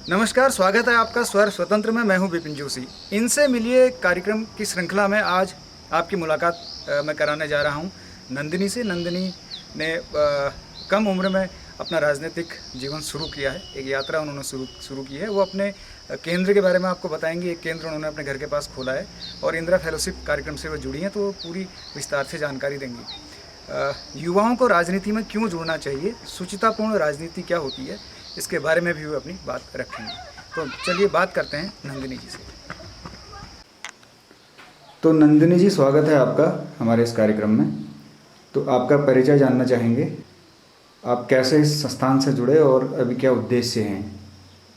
नमस्कार, स्वागत है आपका स्वर स्वतंत्र में। मैं हूं विपिन जोशी। इनसे मिलिए कार्यक्रम की श्रृंखला में आज आपकी मुलाकात मैं कराने जा रहा हूं नंदिनी से। नंदिनी ने कम उम्र में अपना राजनीतिक जीवन शुरू किया है। एक यात्रा उन्होंने शुरू की है। वो अपने केंद्र के बारे में आपको बताएंगी। एक केंद्र उन्होंने अपने घर के पास खोला है और इंदिरा फेलोशिप कार्यक्रम से वो जुड़ी हैं, तो वो पूरी विस्तार से जानकारी देंगी। युवाओं को राजनीति में क्यों जुड़ना चाहिए, शुचितापूर्ण राजनीति क्या होती है, इसके बारे में भी वो अपनी बात रखेंगे। तो चलिए बात करते हैं नंदिनी जी से। तो नंदिनी जी, स्वागत है आपका हमारे इस कार्यक्रम में। तो आपका परिचय जानना चाहेंगे। आप कैसे इस संस्थान से जुड़े और अभी क्या उद्देश्य हैं?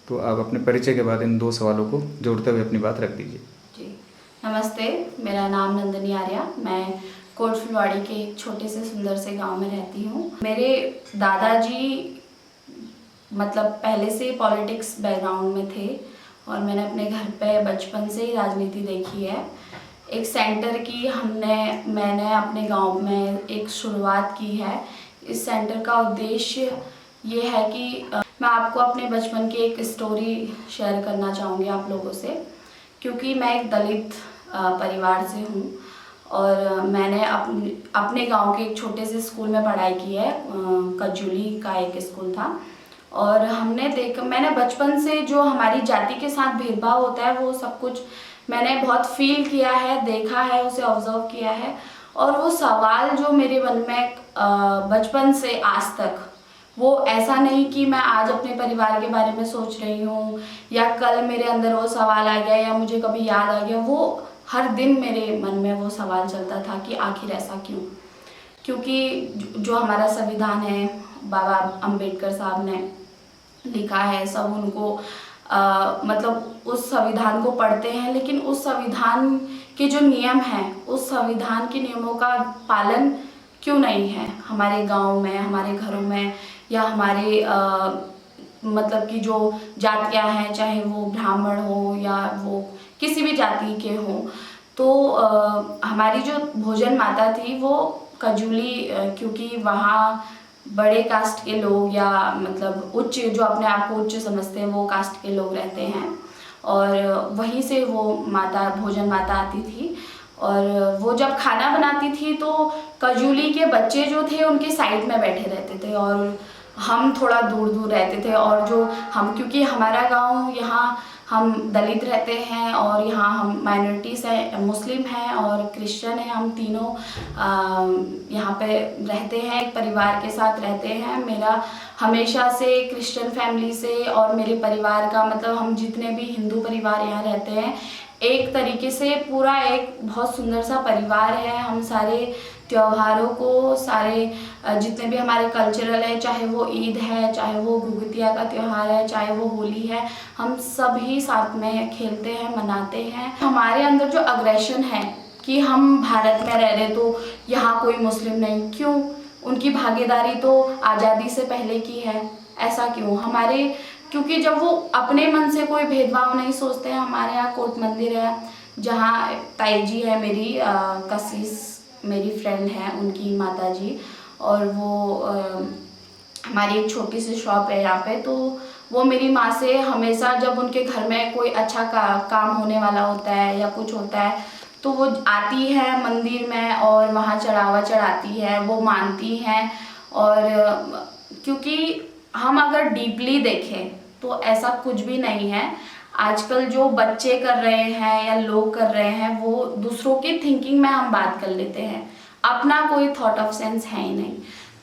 तो आप अपने परिचय के बाद इन दो सवालों को जोड़ते हुए अपनी बात रख दीजिए। जी नमस्ते, मेरा नाम नंदिनी आर्या। मैं कोट फुलवाड़ी के एक छोटे से सुंदर से गांव में रहती हूँ। मेरे दादाजी मतलब पहले से पॉलिटिक्स बैकग्राउंड में थे और मैंने अपने घर पे बचपन से ही राजनीति देखी है। एक सेंटर की मैंने अपने गांव में एक शुरुआत की है। इस सेंटर का उद्देश्य ये है कि मैं आपको अपने बचपन की एक स्टोरी शेयर करना चाहूँगी आप लोगों से, क्योंकि मैं एक दलित परिवार से हूँ और मैंने अपने गांव के एक छोटे से स्कूल में पढ़ाई की है। कजूली का एक स्कूल था और मैंने बचपन से जो हमारी जाति के साथ भेदभाव होता है वो सब कुछ मैंने बहुत फील किया है, देखा है, उसे ऑब्जर्व किया है। और वो सवाल जो मेरे मन में बचपन से आज तक, वो ऐसा नहीं कि मैं आज अपने परिवार के बारे में सोच रही हूँ या कल मेरे अंदर वो सवाल आ गया या मुझे कभी याद आ गया, वो हर दिन मेरे मन में वो सवाल चलता था कि आखिर ऐसा क्यों। क्योंकि जो हमारा संविधान है, बाबा अम्बेडकर साहब ने लिखा है, सब उनको मतलब उस संविधान को पढ़ते हैं, लेकिन उस संविधान के जो नियम हैं, उस संविधान के नियमों का पालन क्यों नहीं है हमारे गांव में, हमारे घरों में, या हमारे मतलब कि जो जातियां हैं, चाहे वो ब्राह्मण हो या वो किसी भी जाति के हों। तो हमारी जो भोजन माता थी वो कजूली, क्योंकि वहाँ बड़े कास्ट के लोग या मतलब उच्च, जो अपने आप को उच्च समझते हैं, वो कास्ट के लोग रहते हैं और वहीं से वो भोजन माता आती थी। और वो जब खाना बनाती थी तो कजूली के बच्चे जो थे उनके साइड में बैठे रहते थे और हम थोड़ा दूर दूर रहते थे। और क्योंकि हमारा गांव यहाँ हम दलित रहते हैं और यहाँ हम माइनॉरिटीज़ हैं, मुस्लिम हैं और क्रिश्चियन हैं, हम तीनों यहाँ पे रहते हैं, एक परिवार के साथ रहते हैं। मेरा हमेशा से क्रिश्चियन फैमिली से और मेरे परिवार का मतलब हम जितने भी हिंदू परिवार यहाँ रहते हैं, एक तरीके से पूरा एक बहुत सुंदर सा परिवार है। हम सारे त्योहारों को, सारे जितने भी हमारे कल्चरल है, चाहे वो ईद है, चाहे वो घुघुतिया का त्यौहार है, चाहे वो होली है, हम सभी साथ में खेलते हैं, मनाते हैं। हमारे अंदर जो अग्रेशन है कि हम भारत में रह रहे तो यहाँ कोई मुस्लिम नहीं, क्यों? उनकी भागीदारी तो आज़ादी से पहले की है, ऐसा क्यों? क्योंकि जब वो अपने मन से कोई भेदभाव नहीं सोचते हैं। हमारे यहाँ कोट मंदिर है जहाँ ताई जी है मेरी, कसीस मेरी फ्रेंड है, उनकी माता जी, और वो हमारी एक छोटी सी शॉप है यहाँ पे। तो वो मेरी माँ से हमेशा जब उनके घर में कोई अच्छा काम होने वाला होता है या कुछ होता है तो वो आती है मंदिर में और वहाँ चढ़ावा चढ़ाती है, वो मानती हैं। और क्योंकि हम अगर डीपली देखें तो ऐसा कुछ भी नहीं है। आजकल जो बच्चे कर रहे हैं या लोग कर रहे हैं वो दूसरों की थिंकिंग में हम बात कर लेते हैं, अपना कोई थॉट ऑफ सेंस है ही नहीं।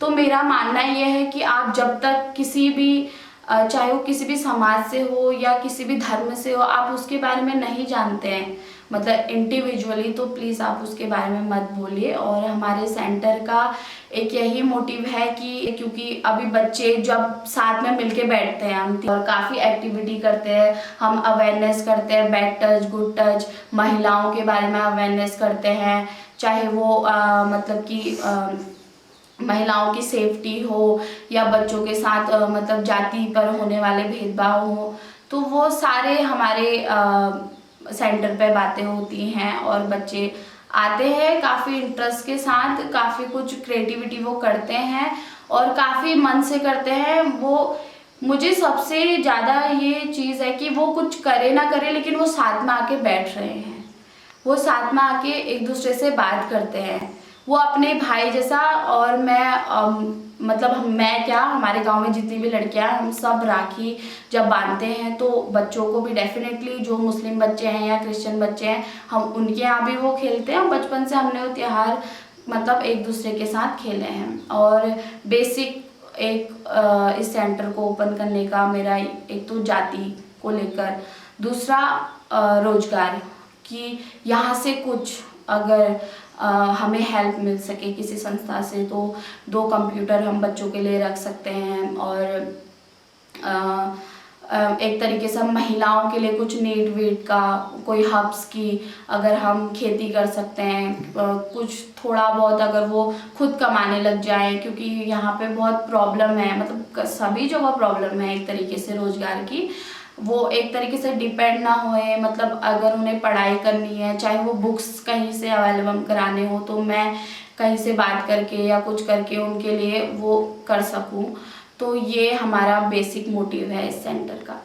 तो मेरा मानना ये है कि आप जब तक किसी भी चाहे वो किसी भी समाज से हो या किसी भी धर्म से हो, आप उसके बारे में नहीं जानते हैं मतलब इंडिविजुअली, तो प्लीज़ आप उसके बारे में मत बोलिए। और हमारे सेंटर का एक यही मोटिव है कि क्योंकि अभी बच्चे जब साथ में मिलके बैठते हैं हम और काफ़ी एक्टिविटी करते हैं, हम अवेयरनेस करते हैं, बैड टच, गुड टच, महिलाओं के बारे में अवेयरनेस करते हैं, चाहे वो मतलब कि महिलाओं की सेफ्टी हो या बच्चों के साथ मतलब जाति पर होने वाले भेदभाव हो, तो वो सारे हमारे सेंटर पे बातें होती हैं और बच्चे आते हैं काफ़ी इंटरेस्ट के साथ, काफ़ी कुछ क्रिएटिविटी वो करते हैं और काफ़ी मन से करते हैं। वो मुझे सबसे ज़्यादा ये चीज़ है कि वो कुछ करे ना करे लेकिन वो साथ में आके बैठ रहे हैं, वो साथ में आके एक दूसरे से बात करते हैं, वो अपने भाई जैसा। और मतलब मैं क्या, हमारे गांव में जितनी भी लड़कियां हैं हम सब राखी जब बांधते हैं तो बच्चों को भी डेफिनेटली, जो मुस्लिम बच्चे हैं या क्रिश्चियन बच्चे हैं, हम उनके यहाँ भी वो खेलते हैं। बचपन से हमने वो त्योहार मतलब एक दूसरे के साथ खेले हैं। और बेसिक एक इस सेंटर को ओपन करने का मेरा एक तो जाति को लेकर, दूसरा रोजगार कि यहाँ से कुछ अगर हमें हेल्प मिल सके किसी संस्था से तो 2 कंप्यूटर हम बच्चों के लिए रख सकते हैं। और एक तरीके से हम महिलाओं के लिए कुछ नेट वेट का कोई हब्स की अगर हम खेती कर सकते हैं, कुछ थोड़ा बहुत अगर वो खुद कमाने लग जाएं, क्योंकि यहाँ पे बहुत प्रॉब्लम है, मतलब सभी जगह प्रॉब्लम है एक तरीके से रोजगार की। वो एक तरीके से डिपेंड ना होए, मतलब अगर उन्हें पढ़ाई करनी है, चाहे वो बुक्स कहीं से अवेलेबल कराने हो तो मैं कहीं से बात करके या कुछ करके उनके लिए वो कर सकूं। तो ये हमारा बेसिक मोटिव है इस सेंटर का।